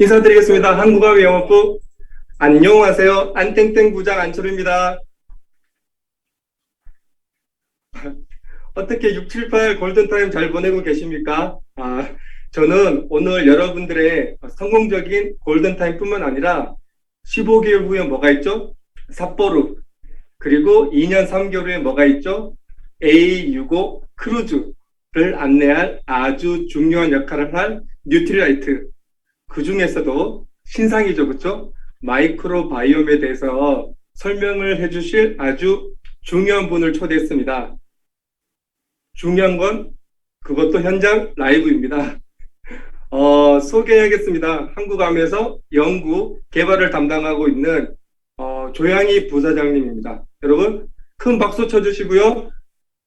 인사드리겠습니다. 한국어회 영어부 안녕하세요. 안땡땡 부장 안철입니다. 어떻게 678 골든타임 잘 보내고 계십니까? 저는 오늘 여러분들의 성공적인 골든타임뿐만 아니라 15개월 후에 뭐가 있죠? 삿포로. 그리고 2년 3개월 후에 뭐가 있죠? A65 크루즈를 안내할 아주 중요한 역할을 할 뉴트리라이트. 그 중에서도 신상이죠, 그렇죠? 마이크로바이옴에 대해서 설명을 해주실 아주 중요한 분을 초대했습니다. 중요한 건 그것도 현장 라이브입니다. 소개하겠습니다. 한국암에서 연구 개발을 담당하고 있는 조양희 부사장님입니다. 여러분 큰 박수 쳐주시고요.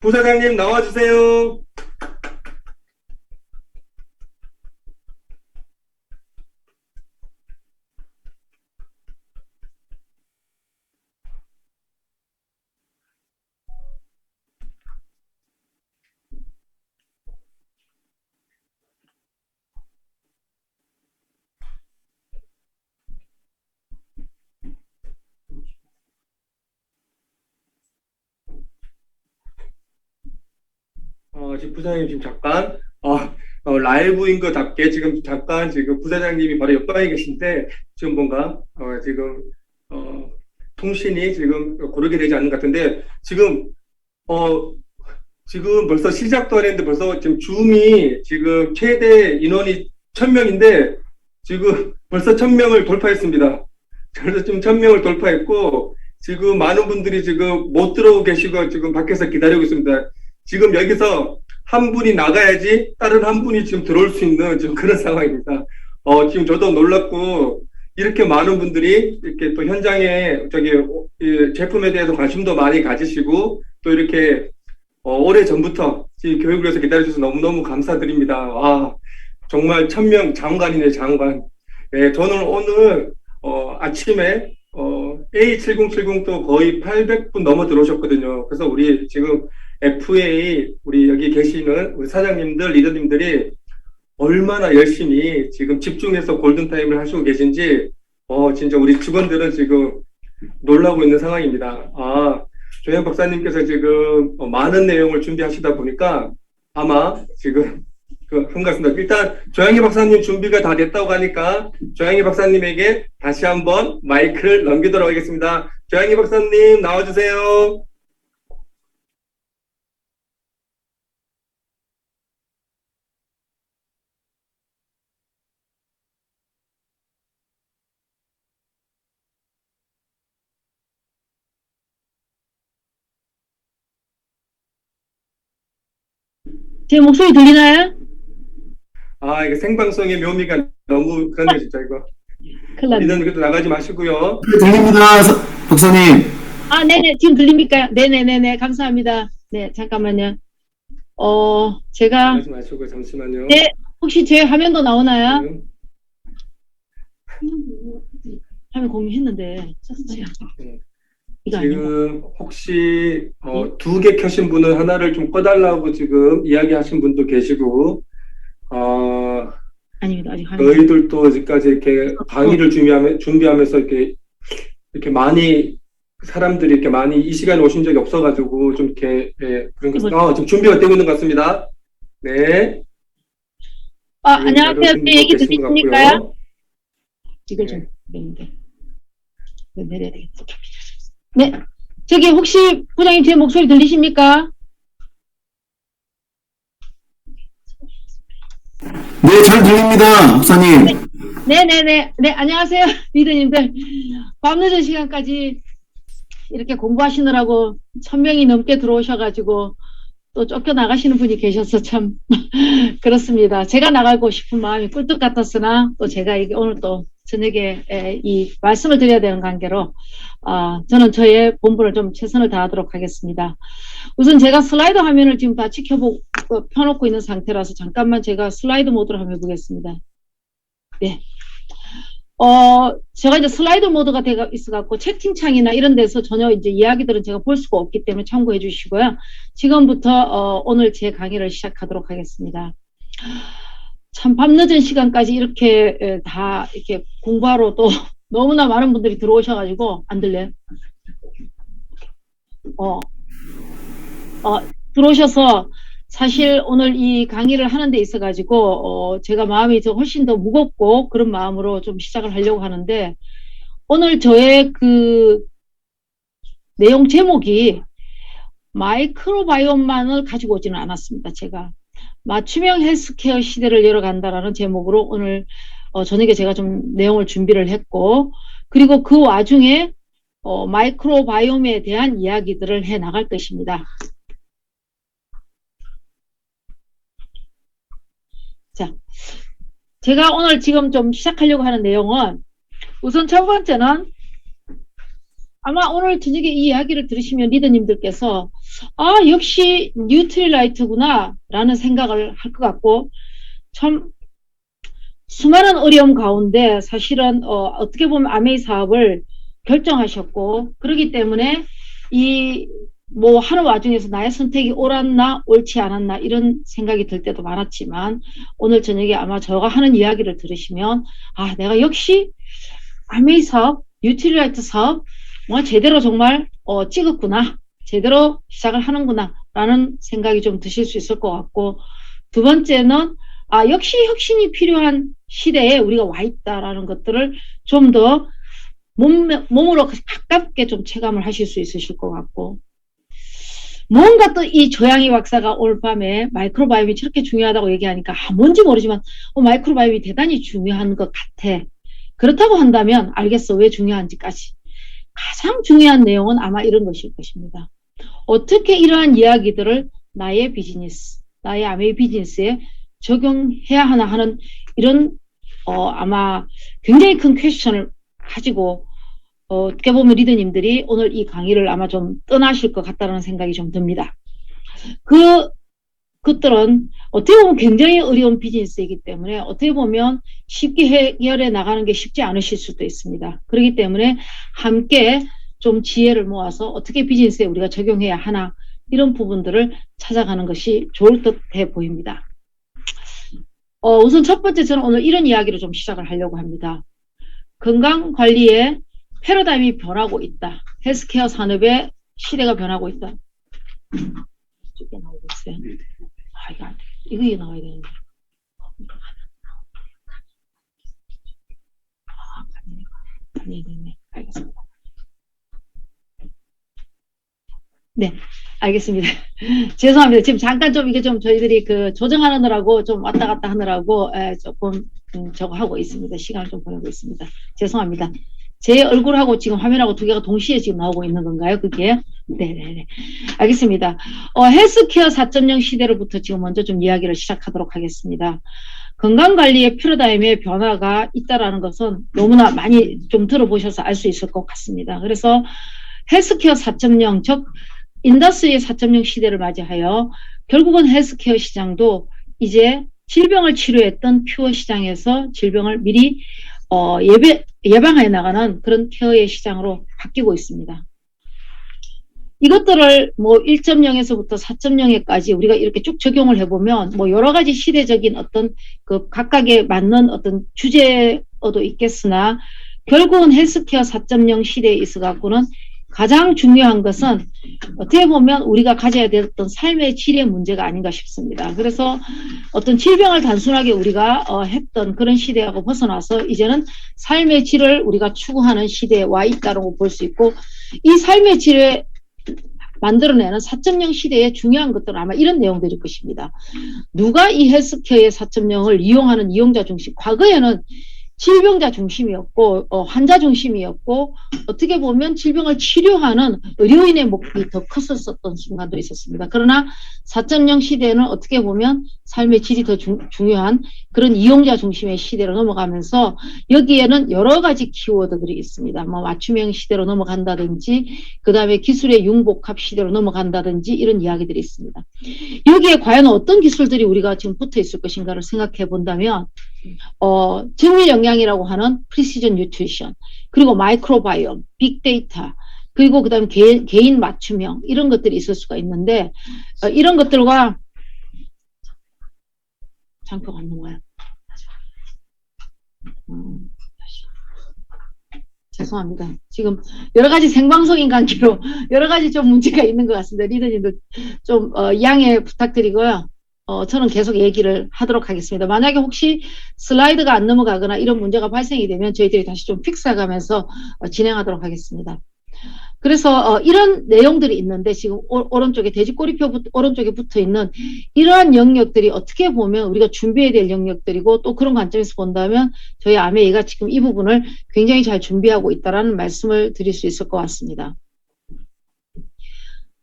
부사장님 나와주세요. 지금 부사장님 지금 잠깐 라이브인 것답게 지금 잠깐 지금 부사장님이 바로 옆방에 계신데 지금 뭔가 지금 통신이 지금 고르게 되지 않는 것 같은데 지금 지금 벌써 시작도 안 했는데 벌써 지금 줌이 지금 최대 인원이 1000명인데 지금 벌써 1000명을 돌파했습니다. 그래서 지금 1000명을 돌파했고 지금 많은 분들이 지금 못 들어오고 계시고 지금 밖에서 기다리고 있습니다. 지금 여기서 한 분이 나가야지 다른 한 분이 지금 들어올 수 있는 지금 그런 상황입니다. 지금 저도 놀랐고 이렇게 많은 분들이 이렇게 또 현장에 이 제품에 대해서 관심도 많이 가지시고 또 이렇게 오래 전부터 지금 교육을 위해서 기다려주셔서 너무너무 감사드립니다. 정말 1000명 장관이네, 장관. 네, 저는 오늘 아침에 A7070도 거의 800분 넘어 들어오셨거든요. 그래서 우리 지금 FA 우리 여기 계시는 우리 사장님들, 리더님들이 얼마나 열심히 지금 집중해서 골든타임을 하시고 계신지 진짜 우리 직원들은 지금 놀라고 있는 상황입니다. 조양 박사님께서 지금 많은 내용을 준비하시다 보니까 아마 지금 한 것 같습니다. 일단 조양희 박사님 준비가 다 됐다고 하니까 조양희 박사님에게 다시 한번 마이크를 넘기도록 하겠습니다. 조양희 박사님 나와주세요. 제 목소리 들리나요? 이거 생방송의 묘미가 너무 그러네요, 진짜 이거. 큰일 났네. 리더님께도 나가지 마시고요. 들립니다, 박사님. 네네, 지금 들립니까? 네네네네, 감사합니다. 네, 잠깐만요. 제가, 나가지 마시고 잠시만요. 네, 혹시 제 화면도 나오나요? 화면 공유했는데, 네. 이거 아닌가? 지금 혹시 2개 켜신 분은 하나를 좀 꺼달라고 지금 이야기하신 분도 계시고 아닙니다, 아직 화면. 너희들도 아직까지 이렇게 강의를 준비하면서 이렇게 많이 사람들이 이렇게 많이 이 시간에 오신 적이 없어가지고 좀 이렇게 그런 거 지금 준비가 되고 있는 것 같습니다. 네. 안녕하세요. 제 얘기 계신 것 들리십니까요? 같고요. 이걸 좀 내는데 내려야 되겠다. 네, 저기 혹시 부장님 제 목소리 들리십니까? 네, 잘 들립니다, 박사님. 네네네. 네, 안녕하세요. 리더님들. 밤늦은 시간까지 이렇게 공부하시느라고 1000명이 넘게 들어오셔가지고 또 쫓겨나가시는 분이 계셔서 참 그렇습니다. 제가 나가고 싶은 마음이 꿀떡 같았으나 또 제가 이게 오늘 또 저녁에 이 말씀을 드려야 되는 관계로 저는 저의 본분을 좀 최선을 다하도록 하겠습니다. 우선 제가 슬라이드 화면을 지금 다 펴놓고 있는 상태라서 잠깐만 제가 슬라이드 모드로 한번 해보겠습니다. 네. 제가 이제 슬라이드 모드가 되어 있어갖고 채팅창이나 이런 데서 전혀 이제 이야기들은 제가 볼 수가 없기 때문에 참고해 주시고요. 지금부터 오늘 제 강의를 시작하도록 하겠습니다. 참 밤늦은 시간까지 이렇게 다 이렇게 공부하러 또 너무나 많은 분들이 들어오셔가지고 안 들려요? 들어오셔서 사실 오늘 이 강의를 하는 데 있어가지고 제가 마음이 더 훨씬 더 무겁고 그런 마음으로 좀 시작을 하려고 하는데 오늘 저의 그 내용 제목이 마이크로바이옴만을 가지고 오지는 않았습니다. 제가 맞춤형 헬스케어 시대를 열어간다라는 제목으로 오늘 저녁에 제가 좀 내용을 준비를 했고 그리고 그 와중에 마이크로바이옴에 대한 이야기들을 해 나갈 것입니다. 자, 제가 오늘 지금 좀 시작하려고 하는 내용은 우선 첫 번째는 아마 오늘 저녁에 이 이야기를 들으시면 리더님들께서 아 역시 뉴트릴라이트구나 라는 생각을 할 것 같고 참 수많은 어려움 가운데 사실은 어떻게 보면 아메이 사업을 결정하셨고 그렇기 때문에 이 뭐 하는 와중에서 나의 선택이 옳았나 옳지 않았나 이런 생각이 들 때도 많았지만 오늘 저녁에 아마 저가 하는 이야기를 들으시면 아 내가 역시 아메이 사업, 뉴트릴라이트 사업 뭐 제대로 정말 찍었구나 제대로 시작을 하는구나 라는 생각이 좀 드실 수 있을 것 같고 두 번째는 아 역시 혁신이 필요한 시대에 우리가 와 있다라는 것들을 좀 더 몸으로 가깝게 좀 체감을 하실 수 있으실 것 같고 뭔가 또 이 조양희 박사가 오늘 밤에 마이크로바이옴이 저렇게 중요하다고 얘기하니까 뭔지 모르지만 마이크로바이옴이 대단히 중요한 것 같아. 그렇다고 한다면 알겠어 왜 중요한지까지. 가장 중요한 내용은 아마 이런 것일 것입니다. 어떻게 이러한 이야기들을 나의 비즈니스, 나의 아메이 비즈니스에 적용해야 하나 하는 이런 아마 굉장히 큰 퀘스천을 가지고 어떻게 보면 리더님들이 오늘 이 강의를 아마 좀 떠나실 것 같다는 생각이 좀 듭니다. 그것들은 어떻게 보면 굉장히 어려운 비즈니스이기 때문에 어떻게 보면 쉽게 해결해 나가는 게 쉽지 않으실 수도 있습니다. 그렇기 때문에 함께 좀 지혜를 모아서 어떻게 비즈니스에 우리가 적용해야 하나 이런 부분들을 찾아가는 것이 좋을 듯해 보입니다. 우선 첫 번째 저는 오늘 이런 이야기를 좀 시작을 하려고 합니다. 건강관리에 패러다임이 변하고 있다. 헬스케어 산업의 시대가 변하고 있다. 이게 나오고 있어요. 아, 이거 안 돼. 이거 나와야 되는데. 아니, 네. 알겠습니다. 네, 알겠습니다. 죄송합니다. 지금 잠깐 좀 이게 좀 저희들이 그 조정하느라고 좀 왔다 갔다 하느라고 조금 저거 하고 있습니다. 시간을 좀 보내고 있습니다. 죄송합니다. 제 얼굴하고 지금 화면하고 두 개가 동시에 지금 나오고 있는 건가요? 그게? 네네네. 알겠습니다. 헬스케어 4.0 시대로부터 지금 먼저 좀 이야기를 시작하도록 하겠습니다. 건강관리의 패러다임의 변화가 있다라는 것은 너무나 많이 좀 들어보셔서 알 수 있을 것 같습니다. 그래서 헬스케어 4.0, 즉 인더스트리 4.0 시대를 맞이하여 결국은 헬스케어 시장도 이제 질병을 치료했던 퓨어 시장에서 질병을 미리 예방해 나가는 그런 케어의 시장으로 바뀌고 있습니다. 이것들을 뭐 1.0에서부터 4.0에까지 우리가 이렇게 쭉 적용을 해보면 뭐 여러 가지 시대적인 어떤 그 각각에 맞는 어떤 주제어도 있겠으나 결국은 헬스케어 4.0 시대에 있어 갖고는 가장 중요한 것은 어떻게 보면 우리가 가져야 됐던 삶의 질의 문제가 아닌가 싶습니다. 그래서 어떤 질병을 단순하게 우리가 했던 그런 시대하고 벗어나서 이제는 삶의 질을 우리가 추구하는 시대에 와 있다고 볼 수 있고 이 삶의 질을 만들어내는 4.0 시대의 중요한 것들은 아마 이런 내용들일 것입니다. 누가 이 헬스케어의 4.0을 이용하는 이용자 중심, 과거에는 질병자 중심이었고 환자 중심이었고 어떻게 보면 질병을 치료하는 의료인의 목적이 더 컸었던 순간도 있었습니다. 그러나 4.0 시대는 어떻게 보면 삶의 질이 더 중요한 그런 이용자 중심의 시대로 넘어가면서 여기에는 여러 가지 키워드들이 있습니다. 뭐 맞춤형 시대로 넘어간다든지 그 다음에 기술의 융복합 시대로 넘어간다든지 이런 이야기들이 있습니다. 여기에 과연 어떤 기술들이 우리가 지금 붙어 있을 것인가를 생각해 본다면 정밀 영양이라고 하는 프리시전 뉴트리션, 그리고 마이크로바이옴, 빅데이터, 그리고 그 다음에 개인 맞춤형 이런 것들이 있을 수가 있는데 이런 것들과 장표가 안 넘어가요. 죄송합니다. 지금 여러 가지 생방송인 관계로 여러 가지 좀 문제가 있는 것 같습니다. 리더님들 좀 양해 부탁드리고요. 저는 계속 얘기를 하도록 하겠습니다. 만약에 혹시 슬라이드가 안 넘어가거나 이런 문제가 발생이 되면 저희들이 다시 좀 픽스해가면서 진행하도록 하겠습니다. 그래서 이런 내용들이 있는데 지금 오른쪽에 돼지꼬리표 오른쪽에 붙어 있는 이러한 영역들이 어떻게 보면 우리가 준비해야 될 영역들이고 또 그런 관점에서 본다면 저희 아메이가 지금 이 부분을 굉장히 잘 준비하고 있다라는 말씀을 드릴 수 있을 것 같습니다.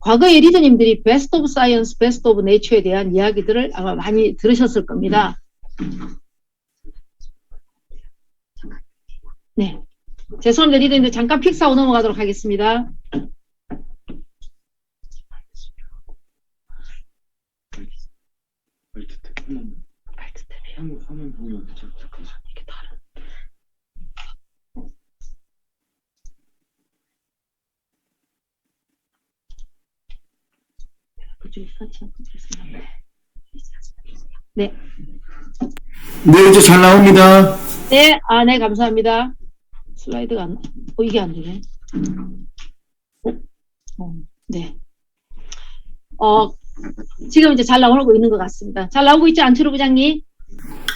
과거에 리더님들이 베스트 오브 사이언스, 베스트 오브 네이처에 대한 이야기들을 아마 많이 들으셨을 겁니다. 네. 죄송합니다. 리더님들 잠깐 픽스하고 넘어가도록 하겠습니다. 네. 네, 이제 잘 나옵니다. 네, 네, 감사합니다. 슬라이드가 이게 안 되네. 네. 지금 이제 잘 나오고 있는 것 같습니다. 잘 나오고 있죠, 안철호 부장님?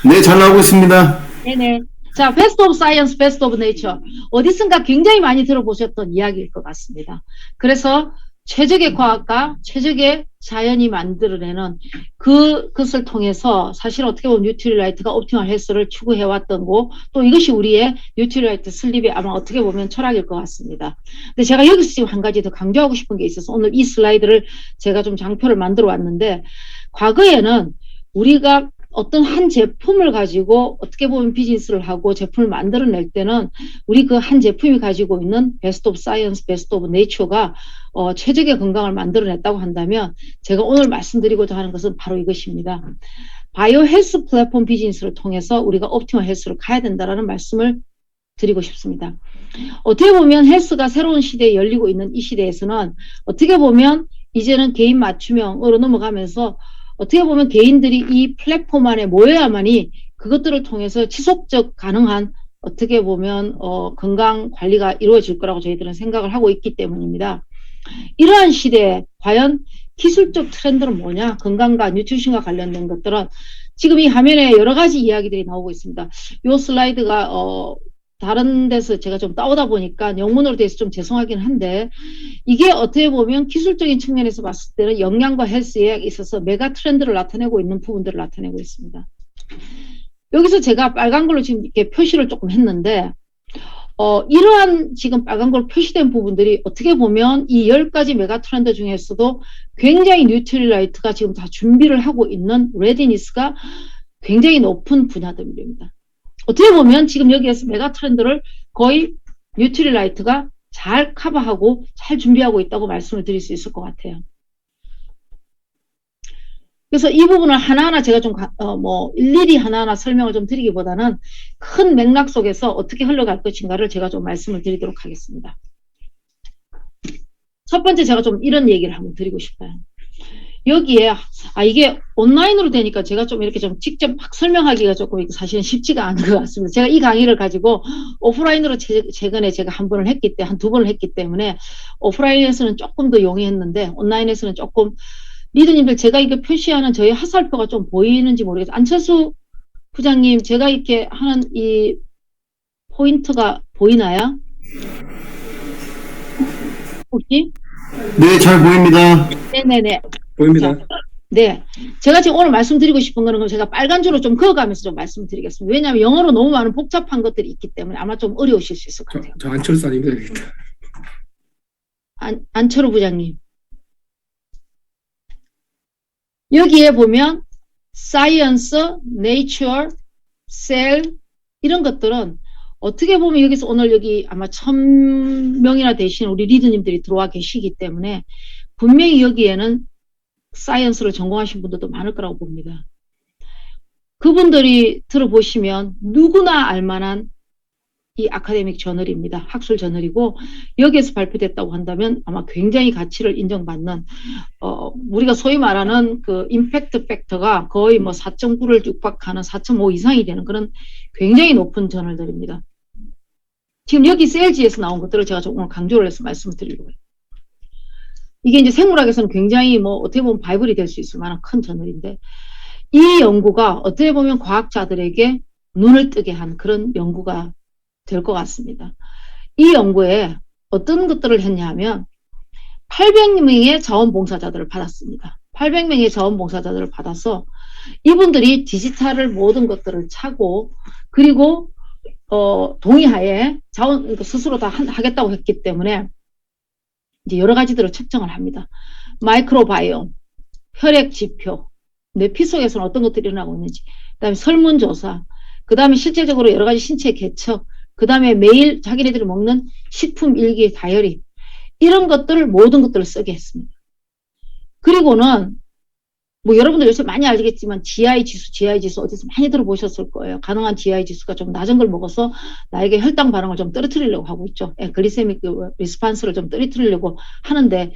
네, 잘 나오고 있습니다. 네네. 자, 베스트 오브 사이언스, 베스트 오브 네이처. 어디선가 굉장히 많이 들어보셨던 이야기일 것 같습니다. 그래서 최적의 과학과 최적의 자연이 만들어내는 그것을 통해서 사실 어떻게 보면 뉴트리라이트가 옵티멀 헬스를 추구해왔던 거, 또 이것이 우리의 뉴트리라이트 슬립의 아마 어떻게 보면 철학일 것 같습니다. 근데 제가 여기서 지금 한 가지 더 강조하고 싶은 게 있어서 오늘 이 슬라이드를 제가 좀 장표를 만들어 왔는데, 과거에는 우리가 어떤 한 제품을 가지고 어떻게 보면 비즈니스를 하고 제품을 만들어낼 때는 우리 그 한 제품이 가지고 있는 베스트 오브 사이언스, 베스트 오브 네이처가 최적의 건강을 만들어냈다고 한다면 제가 오늘 말씀드리고자 하는 것은 바로 이것입니다. 바이오 헬스 플랫폼 비즈니스를 통해서 우리가 옵티멀 헬스로 가야 된다는 말씀을 드리고 싶습니다. 어떻게 보면 헬스가 새로운 시대에 열리고 있는 이 시대에서는 어떻게 보면 이제는 개인 맞춤형으로 넘어가면서 어떻게 보면 개인들이 이 플랫폼 안에 모여야만이 그것들을 통해서 지속적 가능한 어떻게 보면 건강 관리가 이루어질 거라고 저희들은 생각을 하고 있기 때문입니다. 이러한 시대에 과연 기술적 트렌드는 뭐냐? 건강과 뉴트리션과 관련된 것들은 지금 이 화면에 여러 가지 이야기들이 나오고 있습니다. 이 슬라이드가 다른 데서 제가 좀 따오다 보니까 영문으로 돼서 좀 죄송하긴 한데, 이게 어떻게 보면 기술적인 측면에서 봤을 때는 영양과 헬스에 있어서 메가 트렌드를 나타내고 있는 부분들을 나타내고 있습니다. 여기서 제가 빨간 걸로 지금 이렇게 표시를 조금 했는데, 이러한 지금 빨간 걸로 표시된 부분들이 어떻게 보면 이 10가지 메가 트렌드 중에서도 굉장히 뉴트리라이트가 지금 다 준비를 하고 있는 레디니스가 굉장히 높은 분야들입니다. 어떻게 보면 지금 여기에서 메가 트렌드를 거의 뉴트리라이트가 잘 커버하고 잘 준비하고 있다고 말씀을 드릴 수 있을 것 같아요. 그래서 이 부분을 하나하나 제가 좀 일일이 하나하나 설명을 좀 드리기보다는 큰 맥락 속에서 어떻게 흘러갈 것인가를 제가 좀 말씀을 드리도록 하겠습니다. 첫 번째 제가 좀 이런 얘기를 한번 드리고 싶어요. 여기에 이게 온라인으로 되니까 제가 좀 이렇게 좀 직접 막 설명하기가 조금 사실은 쉽지가 않은 것 같습니다. 제가 이 강의를 가지고 오프라인으로 최근에 제가 한 두 번을 했기 때문에 오프라인에서는 조금 더 용이했는데 온라인에서는 조금, 리더님들 제가 이거 표시하는 저희 화살표가 좀 보이는지 모르겠어요. 안철수 부장님, 제가 이렇게 하는 이 포인트가 보이나요? 혹시? 네, 잘 보입니다. 네네네. 보입니다. 자, 네. 제가 지금 오늘 말씀드리고 싶은 거는 제가 빨간 줄로 좀 그어가면서 좀 말씀드리겠습니다. 왜냐하면 영어로 너무 많은 복잡한 것들이 있기 때문에 아마 좀 어려우실 수 있을 것 같아요. 저 안철수 아닙니다. 안철호 부장님. 여기에 보면 사이언스, 네이처, 셀 이런 것들은 어떻게 보면 여기서 오늘 여기 아마 1000명이나 되시는 우리 리더님들이 들어와 계시기 때문에 분명히 여기에는 사이언스를 전공하신 분들도 많을 거라고 봅니다. 그분들이 들어보시면 누구나 알만한 이 아카데믹 저널입니다. 학술 저널이고 여기에서 발표됐다고 한다면 아마 굉장히 가치를 인정받는 우리가 소위 말하는 그 임팩트 팩터가 거의 4.9를 육박하는 4.5 이상이 되는 그런 굉장히 높은 저널들입니다. 지금 여기 셀지에서 나온 것들을 제가 좀 오늘 강조를 해서 말씀을 드리려고 해요. 이게 이제 생물학에서는 굉장히 뭐 어떻게 보면 바이블이 될 수 있을 만한 큰 저널인데, 이 연구가 어떻게 보면 과학자들에게 눈을 뜨게 한 그런 연구가 될 것 같습니다. 이 연구에 어떤 것들을 했냐 하면 800명의 자원봉사자들을 받았습니다. 800명의 자원봉사자들을 받아서 이분들이 디지털을 모든 것들을 차고, 그리고 동의하에 자원 스스로 다 하겠다고 했기 때문에 이제 여러 가지들을 측정을 합니다. 마이크로바이옴, 혈액 지표, 내 피 속에서는 어떤 것들이 일어나고 있는지, 그다음에 설문조사, 그다음에 실제적으로 여러 가지 신체 개척, 그다음에 매일 자기네들이 먹는 식품 일기 다이어리, 이런 것들을 모든 것들을 쓰게 했습니다. 그리고는 뭐 여러분들 요새 많이 알겠지만 GI 지수 어디서 많이 들어보셨을 거예요. 가능한 GI 지수가 좀 낮은 걸 먹어서 나에게 혈당 반응을 좀 떨어뜨리려고 하고 있죠. 글리세믹 리스판스를 좀 떨어뜨리려고 하는데,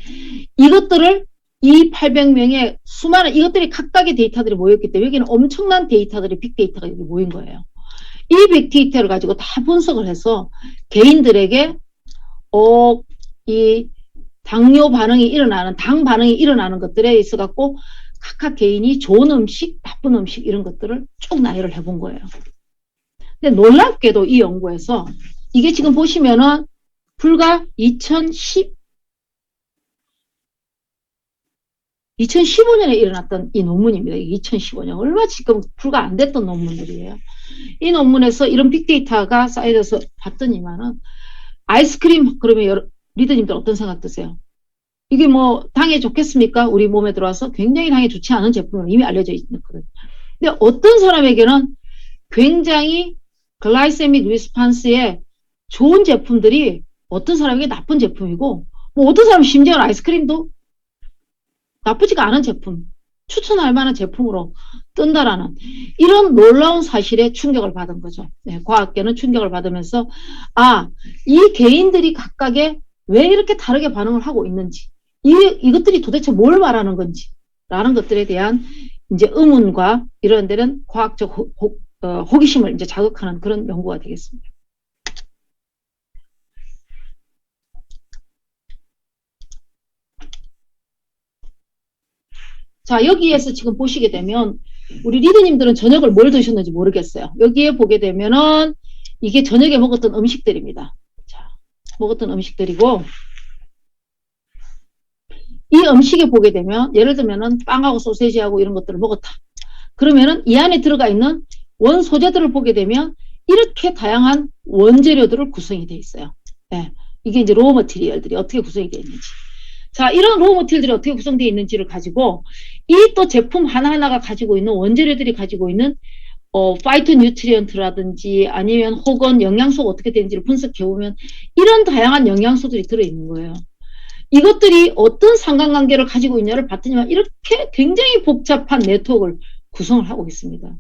이것들을 이 800명의 수많은 이것들이 각각의 데이터들이 모였기 때문에 여기는 엄청난 데이터들이 빅데이터가 여기 모인 거예요. 이 빅데이터를 가지고 다 분석을 해서 개인들에게 이 당뇨 반응이 일어나는, 당 반응이 일어나는 것들에 있어 갖고 각각 개인이 좋은 음식, 나쁜 음식 이런 것들을 쭉 나열을 해본 거예요. 근데 놀랍게도 이 연구에서 이게 지금 보시면은 불과 2015년에 일어났던 이 논문입니다. 2015년. 얼마 지금 불과 안 됐던 논문들이에요. 이 논문에서 이런 빅데이터가 쌓여져서 봤더니만은 아이스크림, 그러면 리더님들 어떤 생각 드세요? 이게 뭐 당에 좋겠습니까? 우리 몸에 들어와서 굉장히 당에 좋지 않은 제품으로 이미 알려져 있거든요. 근데 어떤 사람에게는 굉장히 글라이세믹 리스판스에 좋은 제품들이 어떤 사람에게 나쁜 제품이고, 뭐 어떤 사람은 심지어 아이스크림도 나쁘지가 않은 제품, 추천할 만한 제품으로 뜬다라는 이런 놀라운 사실에 충격을 받은 거죠. 네, 과학계는 충격을 받으면서 이 개인들이 각각의 왜 이렇게 다르게 반응을 하고 있는지, 이것들이 도대체 뭘 말하는 건지 라는 것들에 대한 이제 의문과 이런 데는 과학적 호기심을 이제 자극하는 그런 연구가 되겠습니다. 자, 여기에서 지금 보시게 되면 우리 리더님들은 저녁을 뭘 드셨는지 모르겠어요. 여기에 보게 되면은 이게 저녁에 먹었던 음식들입니다. 자, 먹었던 음식들이고, 이 음식에 보게 되면 예를 들면은 빵하고 소세지하고 이런 것들을 먹었다. 그러면은 이 안에 들어가 있는 원소재들을 보게 되면 이렇게 다양한 원재료들을 구성이 되어 있어요. 네, 이게 이제 로우 머티리얼들이 어떻게 구성이 되어 있는지. 자, 이런 로우 머티리얼들이 어떻게 구성되어 있는지를 가지고 이 또 제품 하나하나가 가지고 있는 원재료들이 가지고 있는 파이토 뉴트리언트라든지 아니면 혹은 영양소가 어떻게 되는지를 분석해 보면 이런 다양한 영양소들이 들어있는 거예요. 이것들이 어떤 상관관계를 가지고 있냐를 봤더니만 이렇게 굉장히 복잡한 네트워크를 구성을 하고 있습니다.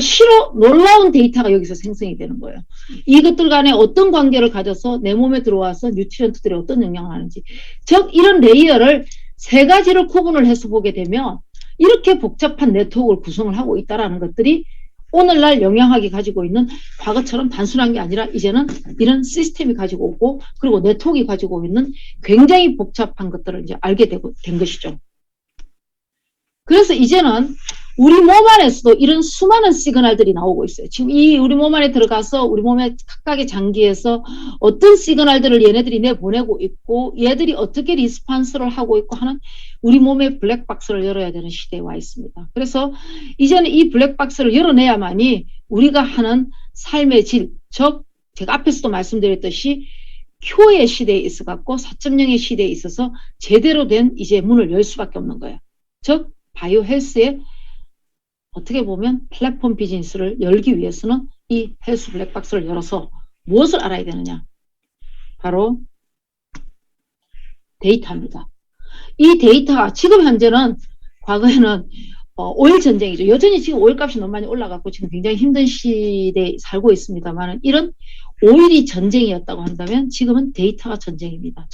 실로 놀라운 데이터가 여기서 생성이 되는 거예요. 이것들 간에 어떤 관계를 가져서 내 몸에 들어와서 뉴트리언트들이 어떤 영향을 하는지, 즉 이런 레이어를 세 가지를 구분을 해서 보게 되면 이렇게 복잡한 네트워크를 구성을 하고 있다는 것들이 오늘날 영양학이 가지고 있는, 과거처럼 단순한 게 아니라 이제는 이런 시스템이 가지고 오고 그리고 네트워크가 가지고 있는 굉장히 복잡한 것들을 이제 알게 된 것이죠. 그래서 이제는 우리 몸 안에서도 이런 수많은 시그널들이 나오고 있어요. 지금 이 우리 몸 안에 들어가서 우리 몸의 각각의 장기에서 어떤 시그널들을 얘네들이 내보내고 있고 얘들이 어떻게 리스판스를 하고 있고 하는 우리 몸의 블랙박스를 열어야 되는 시대에 와 있습니다. 그래서 이제는 이 블랙박스를 열어내야만이 우리가 하는 삶의 질, 즉 제가 앞에서도 말씀드렸듯이 Q의 시대에 있어 갖고 4.0의 시대에 있어서 제대로 된 이제 문을 열 수밖에 없는 거예요. 즉 바이오 헬스의 어떻게 보면 플랫폼 비즈니스를 열기 위해서는 이 헬스 블랙박스를 열어서 무엇을 알아야 되느냐? 바로 데이터입니다. 이 데이터가 지금 현재는, 과거에는 오일 전쟁이죠. 여전히 지금 오일 값이 너무 많이 올라갔고 지금 굉장히 힘든 시대에 살고 있습니다만, 이런 오일이 전쟁이었다고 한다면 지금은 데이터가 전쟁입니다.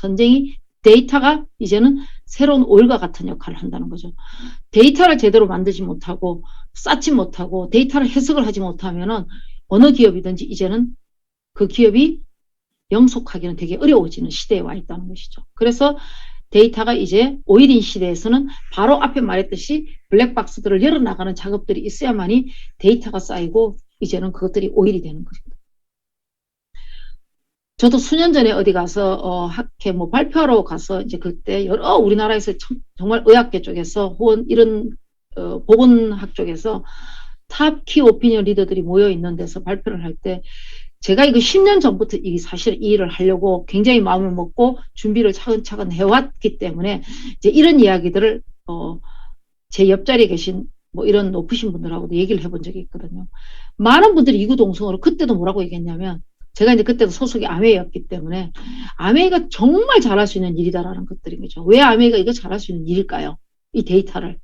데이터가 이제는 새로운 오일과 같은 역할을 한다는 거죠. 데이터를 제대로 만들지 못하고, 쌓지 못하고, 데이터를 해석을 하지 못하면은 어느 기업이든지 이제는 그 기업이 영속하기는 되게 어려워지는 시대에 와 있다는 것이죠. 그래서 데이터가 이제 오일인 시대에서는 바로 앞에 말했듯이 블랙박스들을 열어나가는 작업들이 있어야만이 데이터가 쌓이고 이제는 그것들이 오일이 되는 겁니다. 저도 수년 전에 어디 가서 학회 뭐 발표하러 가서 이제 그때 여러 우리나라에서 정말 의학계 쪽에서 혹은 이런 보건학 쪽에서 탑 키 오피니언 리더들이 모여 있는 데서 발표를 할 때 제가 이거 10년 전부터 사실 이 일을 하려고 굉장히 마음을 먹고 준비를 차근차근 해왔기 때문에 이제 이런 이야기들을 제 옆자리에 계신 뭐 이런 높으신 분들하고도 얘기를 해본 적이 있거든요. 많은 분들이 이구동성으로 그때도 뭐라고 얘기했냐면 제가 이제 그때도 소속이 아메이였기 때문에 아메이가 정말 잘할 수 있는 일이다라는 것들인 거죠. 왜 아메이가 이거 잘할 수 있는 일일까요? 이 데이터를.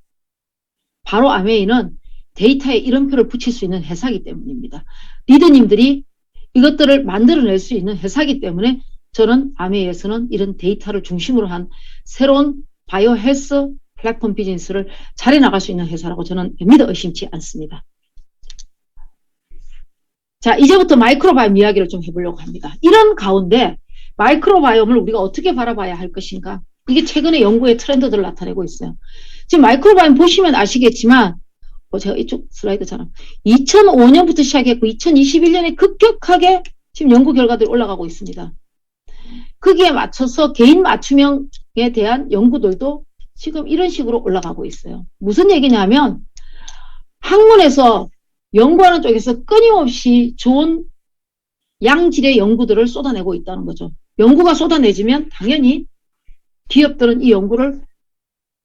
바로 아메이는 데이터에 이름표를 붙일 수 있는 회사이기 때문입니다. 리더님들이 이것들을 만들어낼 수 있는 회사이기 때문에 저는 아메이에서는 이런 데이터를 중심으로 한 새로운 바이오 헬스 플랫폼 비즈니스를 잘 해나갈 수 있는 회사라고 저는 믿어 의심치 않습니다. 자, 이제부터 마이크로바이옴 이야기를 좀 해보려고 합니다. 이런 가운데 마이크로바이옴을 우리가 어떻게 바라봐야 할 것인가? 이게 최근에 연구의 트렌드들을 나타내고 있어요. 지금 마이크로바이옴 보시면 아시겠지만 제가 이쪽 슬라이드처럼 2005년부터 시작했고 2021년에 급격하게 지금 연구 결과들이 올라가고 있습니다. 거기에 맞춰서 개인 맞춤형에 대한 연구들도 지금 이런 식으로 올라가고 있어요. 무슨 얘기냐면 학문에서 연구하는 쪽에서 끊임없이 좋은 양질의 연구들을 쏟아내고 있다는 거죠. 연구가 쏟아내지면 당연히 기업들은 이 연구를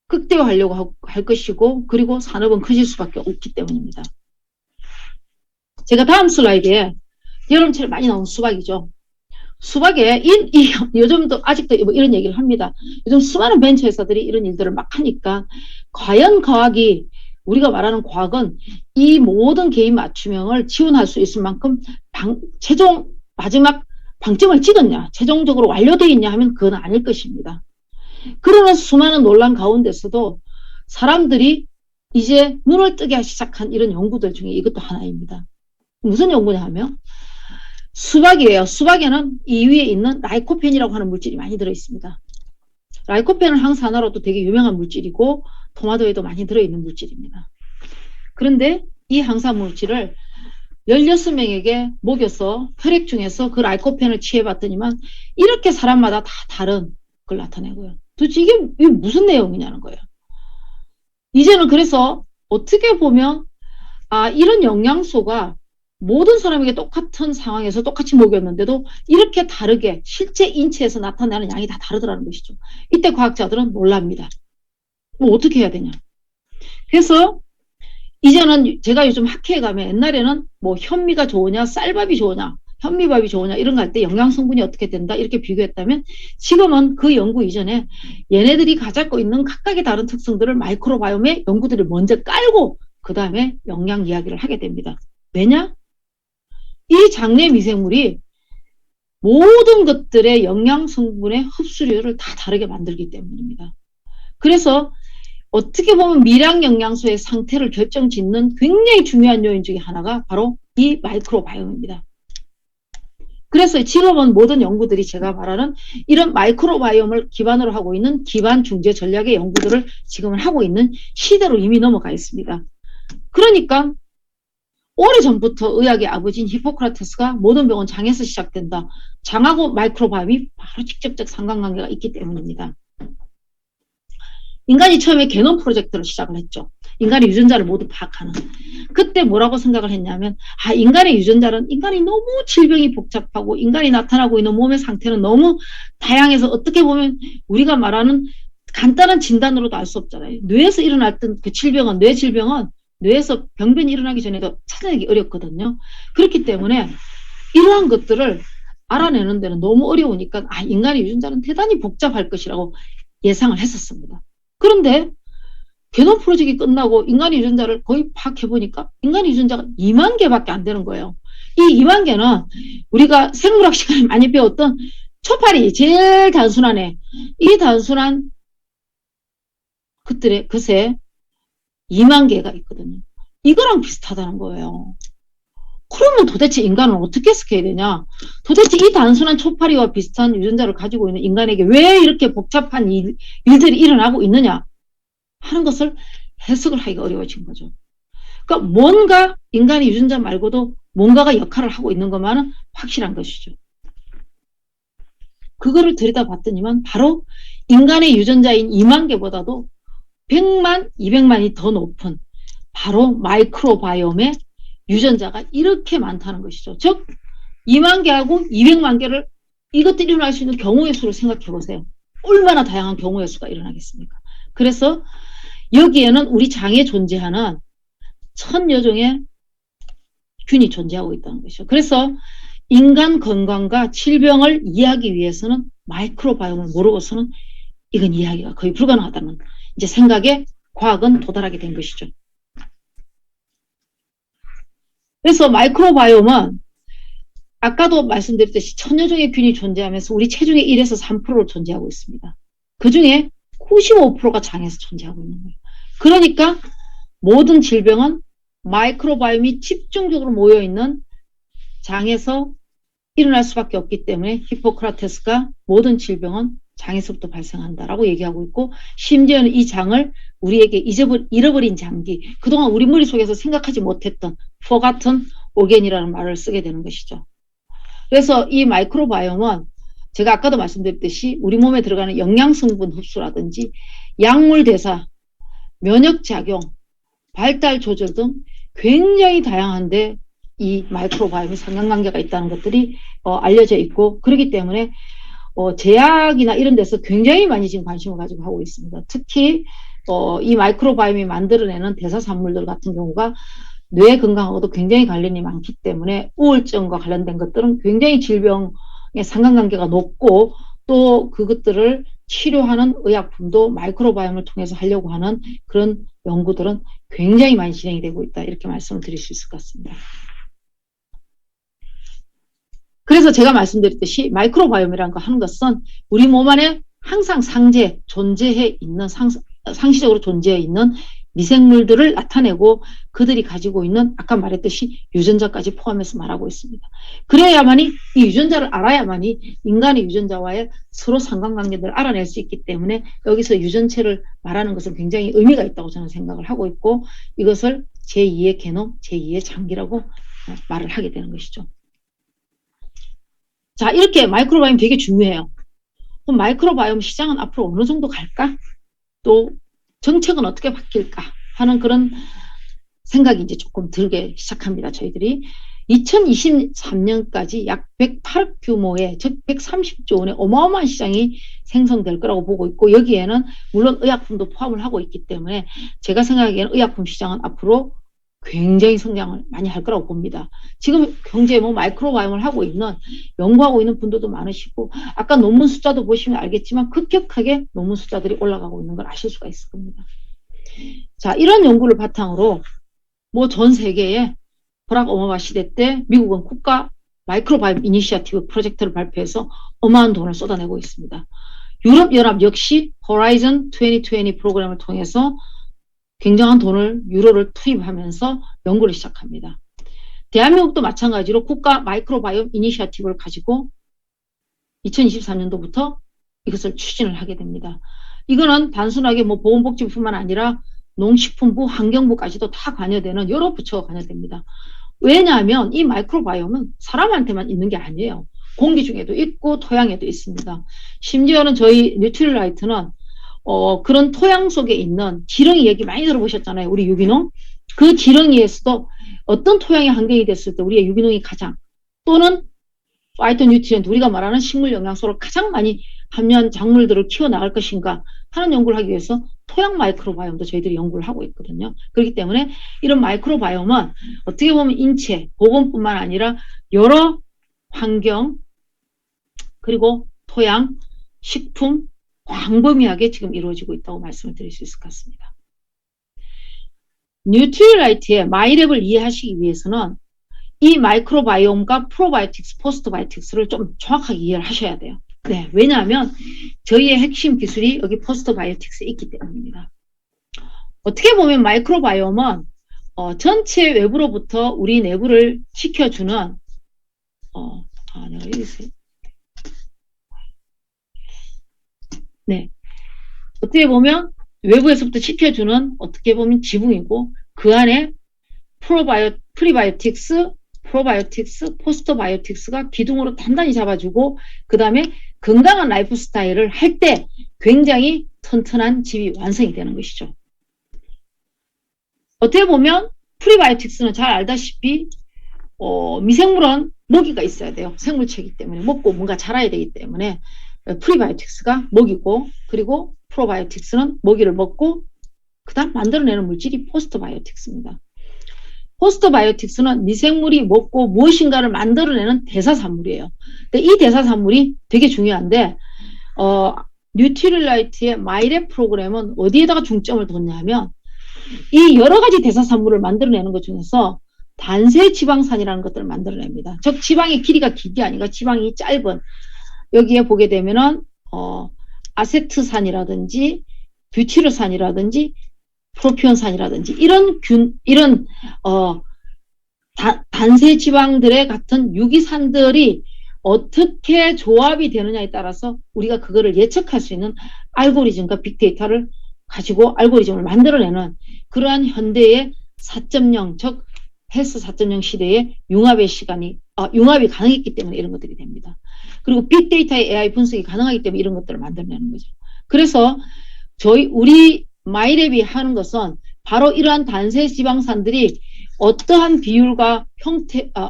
극대화하려고 할 것이고 그리고 산업은 커질 수밖에 없기 때문입니다. 제가 다음 슬라이드에 여름철에 많이 나온 수박이죠. 수박에 요즘도 아직도 이런 얘기를 합니다. 요즘 수많은 벤처 회사들이 이런 일들을 막 하니까 과연 과학이 우리가 말하는 과학은 이 모든 개인 맞춤형을 지원할 수 있을 만큼 최종 마지막 방점을 찍었냐 최종적으로 완료되어 있냐 하면 그건 아닐 것입니다. 그러면서 수많은 논란 가운데서도 사람들이 이제 눈을 뜨게 시작한 이런 연구들 중에 이것도 하나입니다. 무슨 연구냐 하면 수박이에요. 수박에는 이 위에 있는 라이코펜이라고 하는 물질이 많이 들어있습니다. 라이코펜은 항산화로도 되게 유명한 물질이고 토마토에도 많이 들어있는 물질입니다. 그런데 이 항산 물질을 16명에게 먹여서 혈액 중에서 그 라이코펜을 취해봤더니만 이렇게 사람마다 다 다른 걸 나타내고요. 도대체 이게 무슨 내용이냐는 거예요. 이제는 그래서 어떻게 보면 이런 영양소가 모든 사람에게 똑같은 상황에서 똑같이 먹였는데도 이렇게 다르게 실제 인체에서 나타나는 양이 다 다르더라는 것이죠. 이때 과학자들은 놀랍니다. 뭐 어떻게 해야 되냐. 그래서 이제는 제가 요즘 학회에 가면 옛날에는 뭐 현미가 좋으냐 쌀밥이 좋으냐 현미밥이 좋으냐 이런 거 할 때 영양성분이 어떻게 된다 이렇게 비교했다면 지금은 그 연구 이전에 얘네들이 가지고 있는 각각의 다른 특성들을 마이크로바이옴의 연구들을 먼저 깔고 그 다음에 영양 이야기를 하게 됩니다. 왜냐? 이 장내 미생물이 모든 것들의 영양성분의 흡수율을 다 다르게 만들기 때문입니다. 그래서 어떻게 보면 미량 영양소의 상태를 결정짓는 굉장히 중요한 요인 중에 하나가 바로 이 마이크로바이옴입니다. 그래서 지금은 모든 연구들이 제가 말하는 이런 마이크로바이옴을 기반으로 하고 있는 기반 중재 전략의 연구들을 지금은 하고 있는 시대로 이미 넘어가 있습니다. 그러니까 오래전부터 의학의 아버지인 히포크라테스가 모든 병은 장에서 시작된다. 장하고 마이크로바이옴이 바로 직접적 상관관계가 있기 때문입니다. 인간이 처음에 게놈 프로젝트를 시작을 했죠. 인간의 유전자를 모두 파악하는. 그때 뭐라고 생각을 했냐면 인간의 유전자는 인간이 너무 질병이 복잡하고 인간이 나타나고 있는 몸의 상태는 너무 다양해서 어떻게 보면 우리가 말하는 간단한 진단으로도 알 수 없잖아요. 뇌에서 일어났던 그 질병은 뇌 질병은 뇌에서 병변이 일어나기 전에도 찾아내기 어렵거든요. 그렇기 때문에 이러한 것들을 알아내는 데는 너무 어려우니까 인간의 유전자는 대단히 복잡할 것이라고 예상을 했었습니다. 그런데 게놈 프로젝트가 끝나고 인간의 유전자를 거의 파악해보니까 인간의 유전자가 2만 개밖에 안 되는 거예요. 이 2만 개는 우리가 생물학 시간에 많이 배웠던 초파리 제일 단순한 이 단순한 것에 2만 개가 있거든요. 이거랑 비슷하다는 거예요. 그러면 도대체 인간은 어떻게 해석해야 되냐? 도대체 이 단순한 초파리와 비슷한 유전자를 가지고 있는 인간에게 왜 이렇게 복잡한 일들이 일어나고 있느냐 하는 것을 해석을 하기가 어려워진 거죠. 그러니까 뭔가 인간의 유전자 말고도 뭔가가 역할을 하고 있는 것만은 확실한 것이죠. 그거를 들여다봤더니만 바로 인간의 유전자인 2만 개보다도 100만, 200만이 더 높은 바로 마이크로바이옴의 유전자가 이렇게 많다는 것이죠. 즉 2만 개하고 200만 개를 이것들이 일어날 수 있는 경우의 수를 생각해 보세요. 얼마나 다양한 경우의 수가 일어나겠습니까? 그래서 여기에는 우리 장에 존재하는 1000여 종의 균이 존재하고 있다는 것이죠. 그래서 인간 건강과 질병을 이해하기 위해서는 마이크로바이옴을 모르고서는 이건 이해하기가 거의 불가능하다는 이제 생각에 과학은 도달하게 된 것이죠. 그래서 마이크로바이옴은 아까도 말씀드렸듯이 1000여 종의 균이 존재하면서 우리 체중의 1에서 3%로 존재하고 있습니다. 그 중에 95%가 장에서 존재하고 있는 거예요. 그러니까 모든 질병은 마이크로바이옴이 집중적으로 모여있는 장에서 일어날 수밖에 없기 때문에 히포크라테스가 모든 질병은 장에서부터 발생한다라고 얘기하고 있고, 심지어는 이 장을 우리에게 잃어버린 장기, 그동안 우리 머릿속에서 생각하지 못했던 forgotten organ이라는 말을 쓰게 되는 것이죠. 그래서 이 마이크로바이옴은 제가 아까도 말씀드렸듯이 우리 몸에 들어가는 영양성분 흡수라든지 약물 대사, 면역작용, 발달 조절 등 굉장히 다양한데 이 마이크로바이옴이 상관관계가 있다는 것들이 알려져 있고, 그렇기 때문에 제약이나 이런 데서 굉장히 많이 지금 관심을 가지고 하고 있습니다. 특히 이 마이크로바이옴이 만들어내는 대사산물들 같은 경우가 뇌 건강하고도 굉장히 관련이 많기 때문에 우울증과 관련된 것들은 굉장히 질병의 상관관계가 높고, 또 그것들을 치료하는 의약품도 마이크로바이옴을 통해서 하려고 하는 그런 연구들은 굉장히 많이 진행이 되고 있다, 이렇게 말씀을 드릴 수 있을 것 같습니다. 그래서 제가 말씀드렸듯이 마이크로바이옴이라는 거 하는 것은 우리 몸 안에 항상 존재해 있는, 상시적으로 존재해 있는 미생물들을 나타내고 그들이 가지고 있는 아까 말했듯이 유전자까지 포함해서 말하고 있습니다. 그래야만이 이 유전자를 알아야만이 인간의 유전자와의 서로 상관관계들을 알아낼 수 있기 때문에 여기서 유전체를 말하는 것은 굉장히 의미가 있다고 저는 생각을 하고 있고, 이것을 제2의 게놈, 제2의 장기라고 말을 하게 되는 것이죠. 자, 이렇게 마이크로바이옴 되게 중요해요. 그럼 마이크로바이옴 시장은 앞으로 어느 정도 갈까? 또 정책은 어떻게 바뀔까 하는 그런 생각이 이제 조금 들게 시작합니다. 저희들이 2023년까지 약 108억 규모의, 즉 130조 원의 어마어마한 시장이 생성될 거라고 보고 있고, 여기에는 물론 의약품도 포함을 하고 있기 때문에 제가 생각하기에는 의약품 시장은 앞으로 굉장히 성장을 많이 할 거라고 봅니다. 지금 경제에 마이크로바이옴을 하고 있는, 연구하고 있는 분들도 많으시고, 아까 논문 숫자도 보시면 알겠지만 급격하게 논문 숫자들이 올라가고 있는 걸 아실 수가 있을 겁니다. 자, 이런 연구를 바탕으로 전 세계에 버락 오바마 시대 때 미국은 국가 마이크로바이옴 이니시어티브 프로젝트를 발표해서 어마한 돈을 쏟아내고 있습니다. 유럽연합 역시 호라이즌 2020 프로그램을 통해서 굉장한 돈을, 유로를 투입하면서 연구를 시작합니다. 대한민국도 마찬가지로 국가 마이크로바이옴 이니시어티브를 가지고 2023년도부터 이것을 추진을 하게 됩니다. 이거는 단순하게 보건복지부뿐만 아니라 농식품부, 환경부까지도 다 관여되는 여러 부처가 관여됩니다. 왜냐하면 이 마이크로바이옴은 사람한테만 있는 게 아니에요. 공기 중에도 있고 토양에도 있습니다. 심지어는 저희 뉴트릴라이트는 그런 토양 속에 있는 지렁이 얘기 많이 들어보셨잖아요. 우리 유기농. 그 지렁이에서도 어떤 토양의 환경이 됐을 때 우리의 유기농이 가장, 또는 파이토뉴트리언트, 우리가 말하는 식물 영양소를 가장 많이 함유한 작물들을 키워나갈 것인가 하는 연구를 하기 위해서 토양 마이크로바이옴도 저희들이 연구를 하고 있거든요. 그렇기 때문에 이런 마이크로바이옴은 어떻게 보면 인체, 보건뿐만 아니라 여러 환경, 그리고 토양, 식품, 광범위하게 지금 이루어지고 있다고 말씀을 드릴 수 있을 것 같습니다. 뉴트리라이트의 마이랩을 이해하시기 위해서는 이 마이크로바이옴과 프로바이오틱스, 포스트바이오틱스를 좀 정확하게 이해를 하셔야 돼요. 네, 왜냐하면 저희의 핵심 기술이 여기 포스트바이오틱스에 있기 때문입니다. 어떻게 보면 마이크로바이옴은 전체 외부로부터 우리 내부를 지켜주는 내가 여기서 네, 어떻게 보면 외부에서부터 지켜주는 어떻게 보면 지붕이고 그 안에 프리바이오틱스, 프로바이오틱스, 포스트바이오틱스가 기둥으로 단단히 잡아주고 그 다음에 건강한 라이프 스타일을 할 때 굉장히 튼튼한 집이 완성이 되는 것이죠. 어떻게 보면 프리바이오틱스는 잘 알다시피 미생물은 먹이가 있어야 돼요. 생물체이기 때문에 먹고 뭔가 자라야 되기 때문에 프리바이오틱스가 먹이고 그리고 프로바이오틱스는 먹이를 먹고 그 다음 만들어내는 물질이 포스트바이오틱스입니다. 포스트바이오틱스는 미생물이 먹고 무엇인가를 만들어내는 대사산물이에요. 근데 이 대사산물이 되게 중요한데 뉴트릴라이트의 마이랩 프로그램은 어디에다가 중점을 뒀냐면 이 여러 가지 대사산물을 만들어내는 것 중에서 단세 지방산이라는 것들을 만들어냅니다. 즉 지방의 길이가 긴 게 아니라 지방이 짧은 여기에 보게 되면은 아세트산이라든지 뷰티르산이라든지 프로피온산이라든지 이런 단세 지방들의 같은 유기산들이 어떻게 조합이 되느냐에 따라서 우리가 그거를 예측할 수 있는 알고리즘과 빅데이터를 가지고 알고리즘을 만들어내는 그러한 현대의 4.0 즉 헬스 4.0 시대에 융합이 가능했기 때문에 이런 것들이 됩니다. 그리고 빅데이터의 AI 분석이 가능하기 때문에 이런 것들을 만들어내는 거죠. 그래서 우리 마이랩이 하는 것은 바로 이러한 단세 지방산들이 어떠한 비율과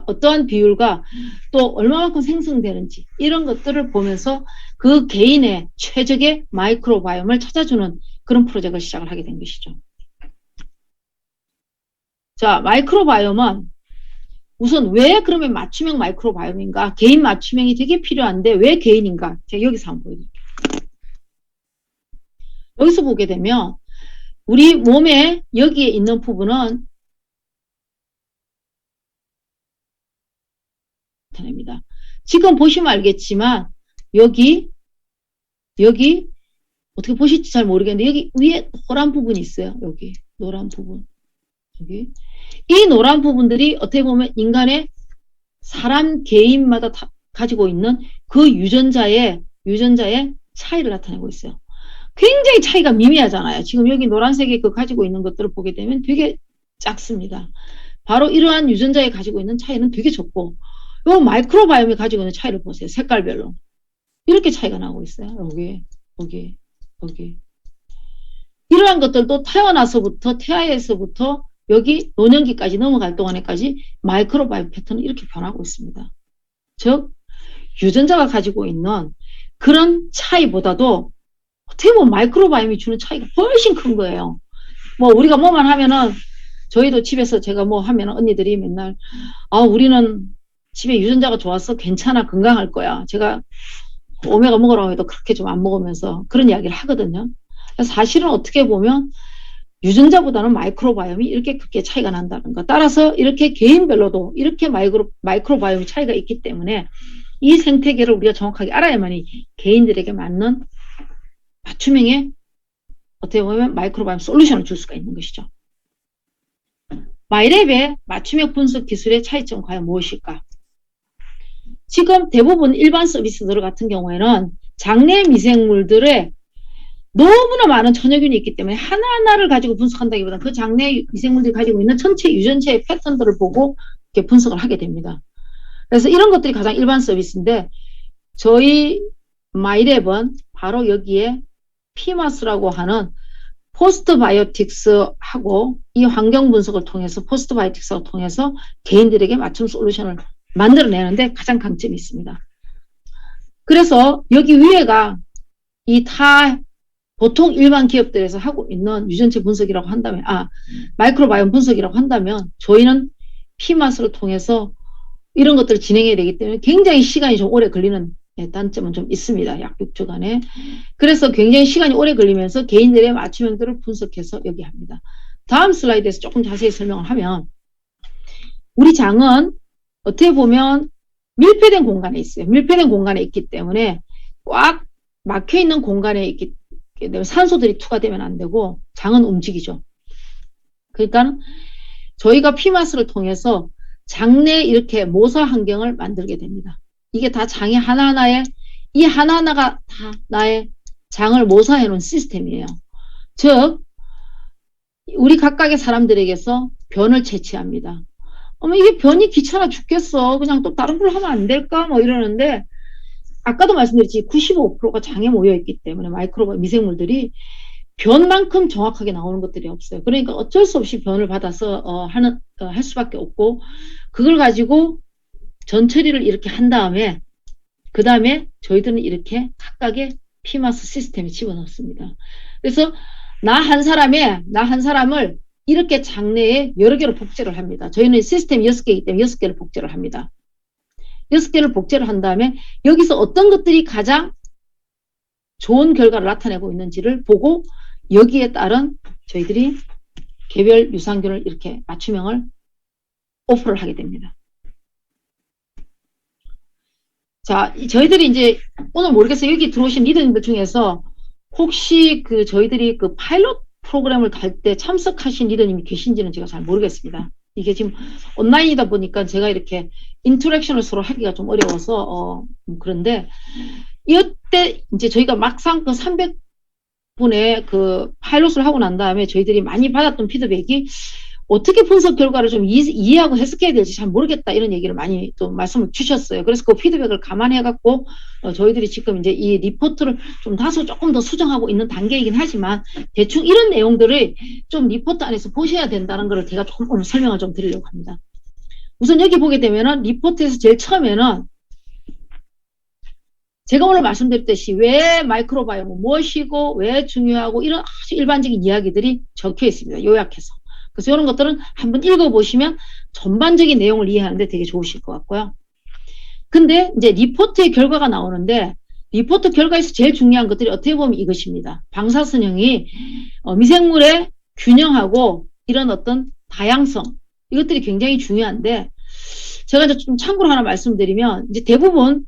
어떠한 비율과 또 얼마만큼 생성되는지 이런 것들을 보면서 그 개인의 최적의 마이크로바이옴을 찾아주는 그런 프로젝트를 시작을 하게 된 것이죠. 자, 마이크로바이옴은 우선 왜 그러면 맞춤형 마이크로바이옴인가? 개인 맞춤형이 되게 필요한데 왜 개인인가? 제가 여기서 한번 보여드릴게요. 여기서 보게 되면 우리 몸에 여기에 있는 부분은 나타냅니다. 지금 보시면 알겠지만 여기 어떻게 보실지 잘 모르겠는데 여기 위에 노란 부분이 있어요. 여기 노란 부분 여기 이 노란 부분들이 어떻게 보면 인간의 사람 개인마다 가지고 있는 그 유전자의 차이를 나타내고 있어요. 굉장히 차이가 미미하잖아요. 지금 여기 노란색이 그 가지고 있는 것들을 보게 되면 되게 작습니다. 바로 이러한 유전자에 가지고 있는 차이는 되게 적고 요 마이크로바이옴이 가지고 있는 차이를 보세요. 색깔별로. 이렇게 차이가 나고 있어요. 여기. 이러한 것들도 태아에서부터 여기 노년기까지 넘어갈 동안에까지 마이크로바이옴 패턴은 이렇게 변하고 있습니다. 즉 유전자가 가지고 있는 그런 차이보다도 어떻게 보면 마이크로바이옴이 주는 차이가 훨씬 큰 거예요. 뭐 우리가 뭐만 하면은 저희도 집에서 제가 뭐 하면은 언니들이 맨날 우리는 집에 유전자가 좋아서 괜찮아 건강할 거야. 제가 오메가 먹으라고 해도 그렇게 좀 안 먹으면서 그런 이야기를 하거든요. 사실은 어떻게 보면 유전자보다는 마이크로바이옴이 이렇게 크게 차이가 난다는 거. 따라서 이렇게 개인별로도 이렇게 마이크로바이옴 차이가 있기 때문에 이 생태계를 우리가 정확하게 알아야만이 개인들에게 맞는 맞춤형의 어떻게 보면 마이크로바이옴 솔루션을 줄 수가 있는 것이죠. 마이랩의 맞춤형 분석 기술의 차이점은 과연 무엇일까? 지금 대부분 일반 서비스들 같은 경우에는 장내 미생물들의 너무나 많은 천여균이 있기 때문에 하나하나를 가지고 분석한다기보다는 그 장내 미생물들이 가지고 있는 전체 유전체의 패턴들을 보고 이렇게 분석을 하게 됩니다. 그래서 이런 것들이 가장 일반 서비스인데 저희 마이랩은 바로 여기에 PMAS라고 하는 포스트바이오틱스하고 이 환경 분석을 통해서 포스트바이오틱스를 통해서 개인들에게 맞춤 솔루션을 만들어내는데 가장 강점이 있습니다. 그래서 여기 위에가 보통 일반 기업들에서 하고 있는 유전체 분석이라고 한다면, 마이크로바이옴 분석이라고 한다면, 저희는 PMAS를 통해서 이런 것들을 진행해야 되기 때문에 굉장히 시간이 좀 오래 걸리는 단점은 좀 있습니다. 약 6주간에. 그래서 굉장히 시간이 오래 걸리면서 개인들의 맞춤형들을 분석해서 여기 합니다. 다음 슬라이드에서 조금 자세히 설명을 하면, 우리 장은 어떻게 보면 밀폐된 공간에 있어요. 밀폐된 공간에 있기 때문에 꽉 막혀있는 공간에 있기 때문에 산소들이 투과되면 안 되고 장은 움직이죠. 그러니까 저희가 피마스를 통해서 장내에 이렇게 모사 환경을 만들게 됩니다. 이게 다 장의 하나하나에 이 하나하나가 다 나의 장을 모사해 놓은 시스템이에요. 즉 우리 각각의 사람들에게서 변을 채취합니다. 어머 이게 변이 귀찮아 죽겠어. 그냥 또 다른 걸 하면 안 될까? 뭐 이러는데 아까도 말씀드렸지 95%가 장에 모여 있기 때문에 마이크로바 미생물들이 변만큼 정확하게 나오는 것들이 없어요. 그러니까 어쩔 수 없이 변을 받아서 할 수밖에 없고 그걸 가지고 전 처리를 이렇게 한 다음에 그 다음에 저희들은 이렇게 각각의 피마스 시스템에 집어넣습니다. 그래서 나 한 사람을 이렇게 장내에 여러 개로 복제를 합니다. 저희는 시스템이 6개이기 때문에 6개를 복제를 합니다. 6개를 복제를 한 다음에 여기서 어떤 것들이 가장 좋은 결과를 나타내고 있는지를 보고 여기에 따른 저희들이 개별 유산균을 이렇게 맞춤형을 오퍼를 하게 됩니다. 자, 저희들이 이제 오늘 모르겠어요. 여기 들어오신 리더님들 중에서 혹시 저희들이 파일럿 프로그램을 갈 때 참석하신 리더님이 계신지는 제가 잘 모르겠습니다. 이게 지금 온라인이다 보니까 제가 이렇게 인터랙션을 서로 하기가 좀 어려워서 그런데 이때 이제 저희가 막상 300분의 파일럿을 하고 난 다음에 저희들이 많이 받았던 피드백이 어떻게 분석 결과를 좀 이해하고 해석해야 될지 잘 모르겠다 이런 얘기를 많이 또 말씀을 주셨어요. 그래서 그 피드백을 감안해 갖고 저희들이 지금 이제 이 리포트를 좀 다소 조금 더 수정하고 있는 단계이긴 하지만 대충 이런 내용들을 좀 리포트 안에서 보셔야 된다는 것을 제가 조금 오늘 설명을 좀 드리려고 합니다. 우선 여기 보게 되면은 리포트에서 제일 처음에는 제가 오늘 말씀드렸듯이 왜 마이크로바이옴은 무엇이고 왜 중요하고 이런 아주 일반적인 이야기들이 적혀 있습니다. 요약해서. 그래서 이런 것들은 한번 읽어보시면 전반적인 내용을 이해하는데 되게 좋으실 것 같고요. 근데 이제 리포트의 결과가 나오는데 리포트 결과에서 제일 중요한 것들이 어떻게 보면 이것입니다. 방사선형이 미생물의 균형하고 이런 어떤 다양성 이것들이 굉장히 중요한데 제가 이제 좀 참고로 하나 말씀드리면 이제 대부분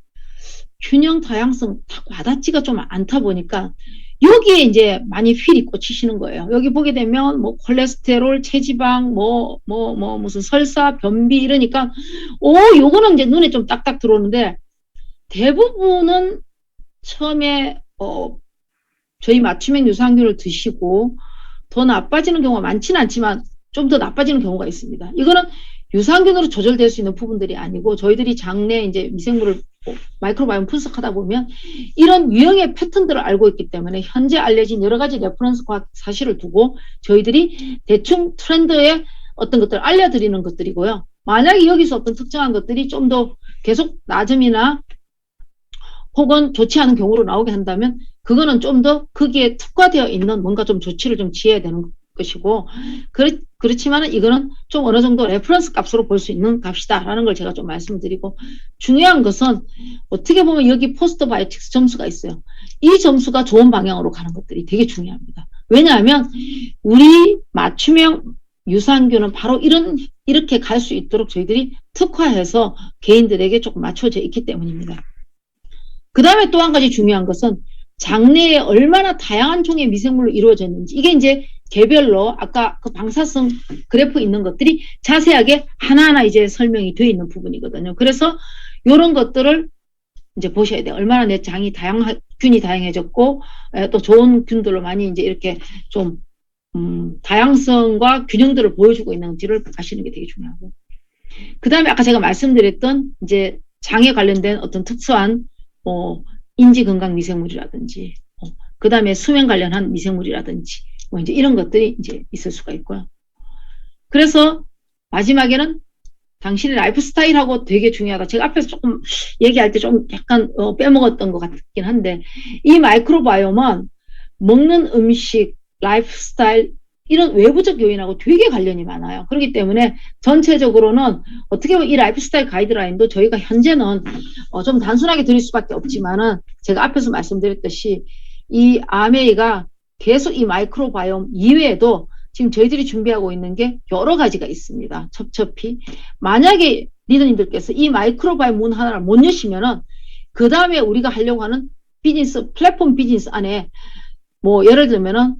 균형 다양성 딱 와닿지가 좀 않다 보니까 여기에 이제 많이 휠이 꽂히시는 거예요. 여기 보게 되면 뭐 콜레스테롤, 체지방, 무슨 설사, 변비 이러니까 요거는 이제 눈에 좀 딱딱 들어오는데 대부분은 처음에 저희 맞춤형 유산균을 드시고 더 나빠지는 경우가 많지는 않지만 좀 더 나빠지는 경우가 있습니다. 이거는 유산균으로 조절될 수 있는 부분들이 아니고 저희들이 장내 이제 미생물을 마이크로바이옴 분석하다 보면 이런 유형의 패턴들을 알고 있기 때문에 현재 알려진 여러 가지 레퍼런스 과학 사실을 두고 저희들이 대충 트렌드의 어떤 것들을 알려드리는 것들이고요. 만약에 여기서 어떤 특정한 것들이 좀 더 계속 낮음이나 혹은 좋지 않은 경우로 나오게 한다면 그거는 좀 더 거기에 특화되어 있는 뭔가 좀 조치를 좀 취해야 되는 것이고 그렇지만은 이거는 좀 어느 정도 레퍼런스 값으로 볼 수 있는 값이다라는 걸 제가 좀 말씀드리고 중요한 것은 어떻게 보면 여기 포스트 바이오틱스 점수가 있어요. 이 점수가 좋은 방향으로 가는 것들이 되게 중요합니다. 왜냐하면 우리 맞춤형 유산균은 바로 이렇게 갈 수 있도록 저희들이 특화해서 개인들에게 조금 맞춰져 있기 때문입니다. 그 다음에 또 한 가지 중요한 것은 장내에 얼마나 다양한 종의 미생물로 이루어졌는지 이게 이제 개별로 아까 그 방사성 그래프 있는 것들이 자세하게 하나하나 이제 설명이 되어 있는 부분이거든요. 그래서 이런 것들을 이제 보셔야 돼요. 얼마나 내 장이 균이 다양해졌고 또 좋은 균들로 많이 이제 이렇게 좀 다양성과 균형들을 보여주고 있는지를 아시는 게 되게 중요하고. 그 다음에 아까 제가 말씀드렸던 이제 장에 관련된 어떤 특수한 인지 건강 미생물이라든지 그 다음에 수면 관련한 미생물이라든지 뭐 이제 이런 것들이 이제 있을 수가 있고요. 그래서 마지막에는 당신의 라이프 스타일하고 되게 중요하다. 제가 앞에서 조금 얘기할 때 좀 약간 빼먹었던 것 같긴 한데 이 마이크로바이옴은 먹는 음식, 라이프 스타일 이런 외부적 요인하고 되게 관련이 많아요. 그렇기 때문에 전체적으로는 어떻게 보면 이 라이프 스타일 가이드라인도 저희가 현재는 좀 단순하게 드릴 수밖에 없지만은 제가 앞에서 말씀드렸듯이 이 아메이가 계속 이 마이크로바이옴 이외에도 지금 저희들이 준비하고 있는 게 여러 가지가 있습니다. 첩첩히. 만약에 리더님들께서 이 마이크로바이옴 문 하나를 못 여시면은 그 다음에 우리가 하려고 하는 비즈니스, 플랫폼 비즈니스 안에 뭐 예를 들면은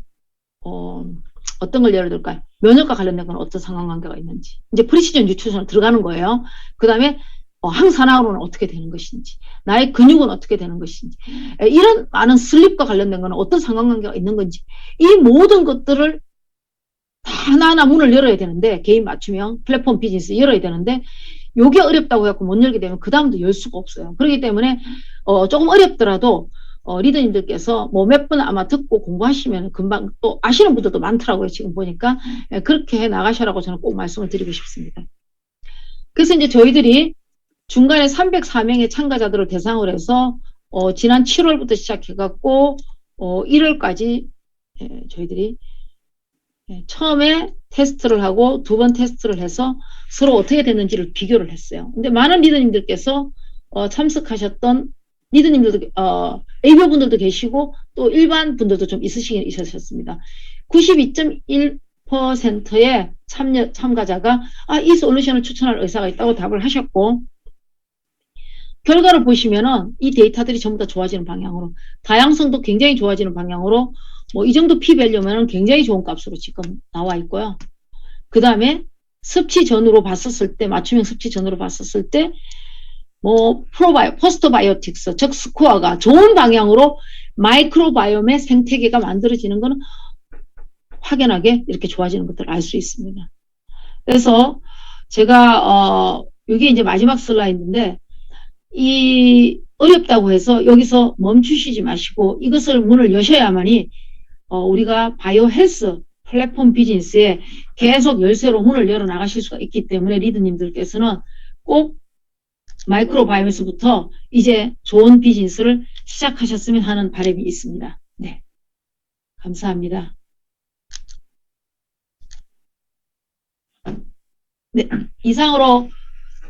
어떤 걸 예를 들까요? 면역과 관련된 건 어떤 상관관계가 있는지. 이제 프리시전 뉴트리션으로 들어가는 거예요. 그 다음에 항산화로는 어떻게 되는 것인지, 나의 근육은 어떻게 되는 것인지, 이런 많은 슬립과 관련된 거는 어떤 상관관계가 있는 건지, 이 모든 것들을 다 하나하나 문을 열어야 되는데, 개인 맞춤형 플랫폼 비즈니스 열어야 되는데, 요게 어렵다고 해갖고 못 열게 되면 그 다음도 열 수가 없어요. 그렇기 때문에 조금 어렵더라도 리더님들께서 뭐 몇 분 아마 듣고 공부하시면 금방 또 아시는 분들도 많더라고요. 지금 보니까 그렇게 해 나가셔라고 저는 꼭 말씀을 드리고 싶습니다. 그래서 이제 저희들이 중간에 304명의 참가자들을 대상으로 해서 지난 7월부터 시작해갖고 1월까지 저희들이 처음에 테스트를 하고 두 번 테스트를 해서 서로 어떻게 됐는지를 비교를 했어요. 근데 많은 리더님들께서 참석하셨던 리더님들도 ABO 분들도 계시고 또 일반 분들도 좀 있으셨습니다. 92.1%의 참가자가 이 솔루션을 추천할 의사가 있다고 답을 하셨고, 결과를 보시면은 이 데이터들이 전부 다 좋아지는 방향으로, 다양성도 굉장히 좋아지는 방향으로 뭐 이 정도 P-밸류면은 굉장히 좋은 값으로 지금 나와 있고요. 그 다음에 섭취 전후로 봤었을 때, 맞춤형 섭취 전후로 봤었을 때 뭐 포스트바이오틱스, 즉 스코어가 좋은 방향으로 마이크로바이옴의 생태계가 만들어지는 것은 확연하게 이렇게 좋아지는 것들을 알 수 있습니다. 그래서 제가 이게 이제 마지막 슬라이드인데, 이 어렵다고 해서 여기서 멈추시지 마시고 이것을 문을 여셔야만이 우리가 바이오 헬스 플랫폼 비즈니스에 계속 열쇠로 문을 열어 나가실 수가 있기 때문에 리더님들께서는 꼭 마이크로바이옴에서부터 이제 좋은 비즈니스를 시작하셨으면 하는 바람이 있습니다. 네, 감사합니다. 네, 이상으로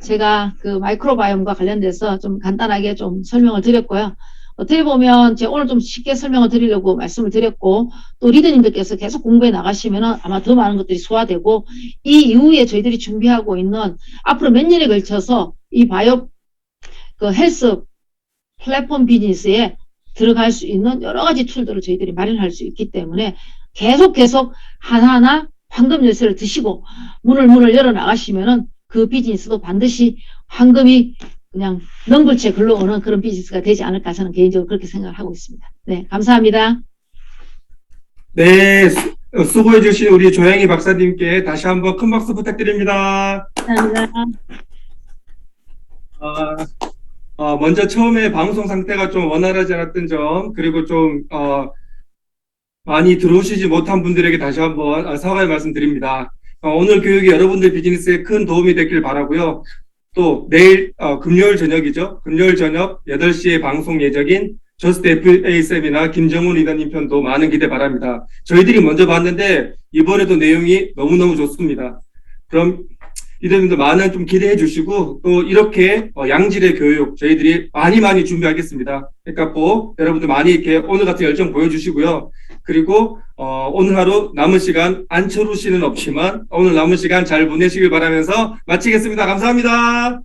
제가 그 마이크로바이옴과 관련돼서 좀 간단하게 좀 설명을 드렸고요. 어떻게 보면 제가 오늘 좀 쉽게 설명을 드리려고 말씀을 드렸고, 또 리더님들께서 계속 공부해 나가시면 아마 더 많은 것들이 소화되고, 이 이후에 저희들이 준비하고 있는 앞으로 몇 년에 걸쳐서 이 바이오 그 헬스 플랫폼 비즈니스에 들어갈 수 있는 여러 가지 툴들을 저희들이 마련할 수 있기 때문에 계속 하나하나 황금 열쇠를 드시고 문을 열어 나가시면은 그 비즈니스도 반드시 황금이 그냥 넝굴채 글러오는 그런 비즈니스가 되지 않을까 저는 개인적으로 그렇게 생각을 하고 있습니다. 네, 감사합니다. 네, 수고해주신 우리 조양희 박사님께 다시 한번 큰 박수 부탁드립니다. 감사합니다. 먼저 처음에 방송 상태가 좀 원활하지 않았던 점, 그리고 좀 많이 들어오시지 못한 분들에게 다시 한번 사과의 말씀드립니다. 오늘 교육이 여러분들 비즈니스에 큰 도움이 됐길 바라고요. 또 내일 금요일 저녁이죠. 금요일 저녁 8시에 방송 예정인 저스트 FA 세미나 김정훈 리더님 편도 많은 기대 바랍니다. 저희들이 먼저 봤는데 이번에도 내용이 너무너무 좋습니다. 그럼 리더님도 많은 좀 기대해 주시고 또 이렇게 양질의 교육 저희들이 많이 준비하겠습니다. 그러니까 꼭 여러분들 많이 이렇게 오늘 같은 열정 보여주시고요. 그리고 오늘 하루 남은 시간 안철우 씨는 없지만 오늘 남은 시간 잘 보내시길 바라면서 마치겠습니다. 감사합니다.